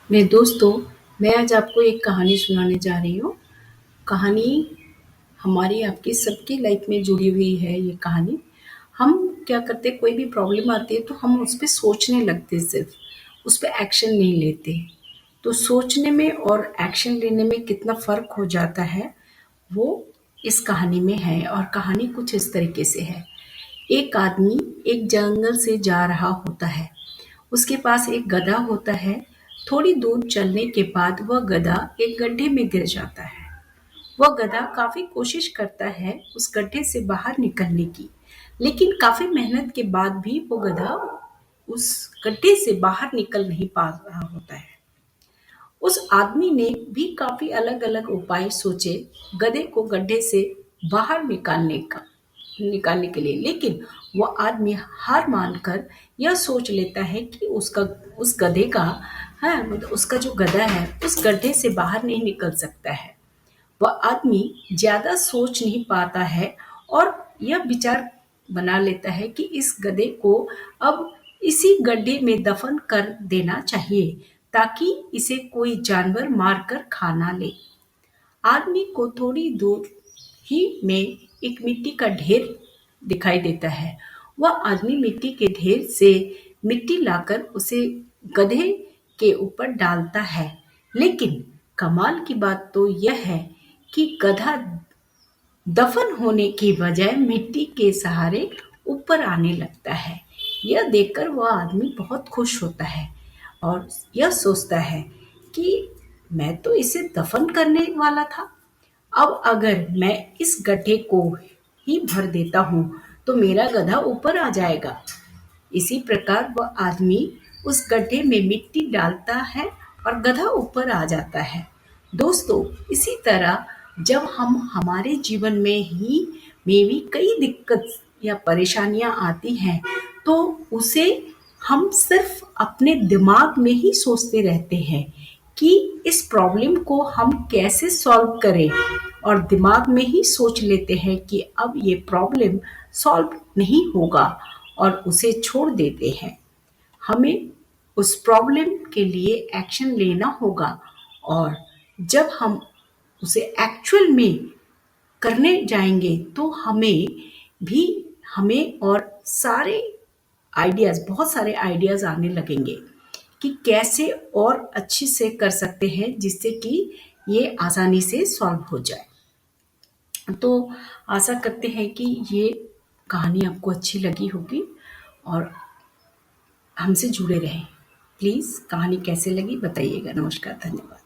मेरे दोस्तों, मैं आज आपको एक कहानी सुनाने जा रही हूँ। कहानी हमारी आपकी सबकी लाइफ में जुड़ी हुई है ये कहानी। हम क्या करते, कोई भी प्रॉब्लम आती है तो हम उस पे सोचने लगते सिर्फ, उस पे एक्शन नहीं लेते। तो सोचने में और एक्शन लेने में कितना फ़र्क हो जाता है, वो इस कहानी में है और कहानी कुछ इस तरीके से है। एक आदमी एक जंगल से जा रहा होता है। उसके पास एक गधा होता है। थोड़ी दूर चलने के बाद वह गधा एक गड्ढे में गिर जाता है। वह गधा काफी कोशिश करता है उस गड्ढे से बाहर निकलने की, लेकिन काफी मेहनत के बाद भी वो गधा उस गड्ढे से बाहर निकल नहीं पा रहा होता है। उस आदमी ने भी काफी अलग अलग उपाय सोचे गधे को गड्ढे से बाहर निकालने के लिए, लेकिन वह आदमी हार मानकर यह सोच लेता है कि उसका उस गधे का है, मतलब उसका जो गधा है उस गड्ढे से बाहर नहीं निकल सकता है। वह आदमी ज्यादा सोच नहीं पाता है और यह विचार बना लेता है कि इस गधे को अब इसी गड्ढे में दफन कर देना चाहिए, ताकि इसे कोई जानवर मारकर खा ना ले। आदमी को थोड़ी दूर ही में एक मिट्टी का ढेर दिखाई देता है। वह आदमी मिट्टी के ढेर से मिट्टी लाकर उसे गधे के ऊपर डालता है, लेकिन कमाल की बात तो यह है कि गधा दफन होने की बजाय मिट्टी के सहारे ऊपर आने लगता है। यह देखकर वह आदमी बहुत खुश होता है और यह सोचता है कि मैं तो इसे दफन करने वाला था, अब अगर मैं इस गड्ढे को ही भर देता हूँ तो मेरा गधा ऊपर आ जाएगा। इसी प्रकार वह आदमी उस गड्ढे में मिट्टी डालता है और गधा ऊपर आ जाता है। दोस्तों, इसी तरह जब हम हमारे जीवन में भी कई दिक्कत या परेशानियां आती हैं, तो उसे हम सिर्फ अपने दिमाग में ही सोचते रहते हैं कि इस प्रॉब्लम को हम कैसे सॉल्व करें, और दिमाग में ही सोच लेते हैं कि अब ये प्रॉब्लम सॉल्व नहीं होगा और उसे छोड़ देते हैं। हमें उस प्रॉब्लम के लिए एक्शन लेना होगा, और जब हम उसे एक्चुअल में करने जाएंगे तो भी हमें और बहुत सारे आइडियाज आने लगेंगे कि कैसे और अच्छे से कर सकते हैं, जिससे कि ये आसानी से सॉल्व हो जाए। तो आशा करते हैं कि ये कहानी आपको अच्छी लगी होगी और हमसे जुड़े रहें। प्लीज़ कहानी कैसे लगी बताइएगा। नमस्कार, धन्यवाद।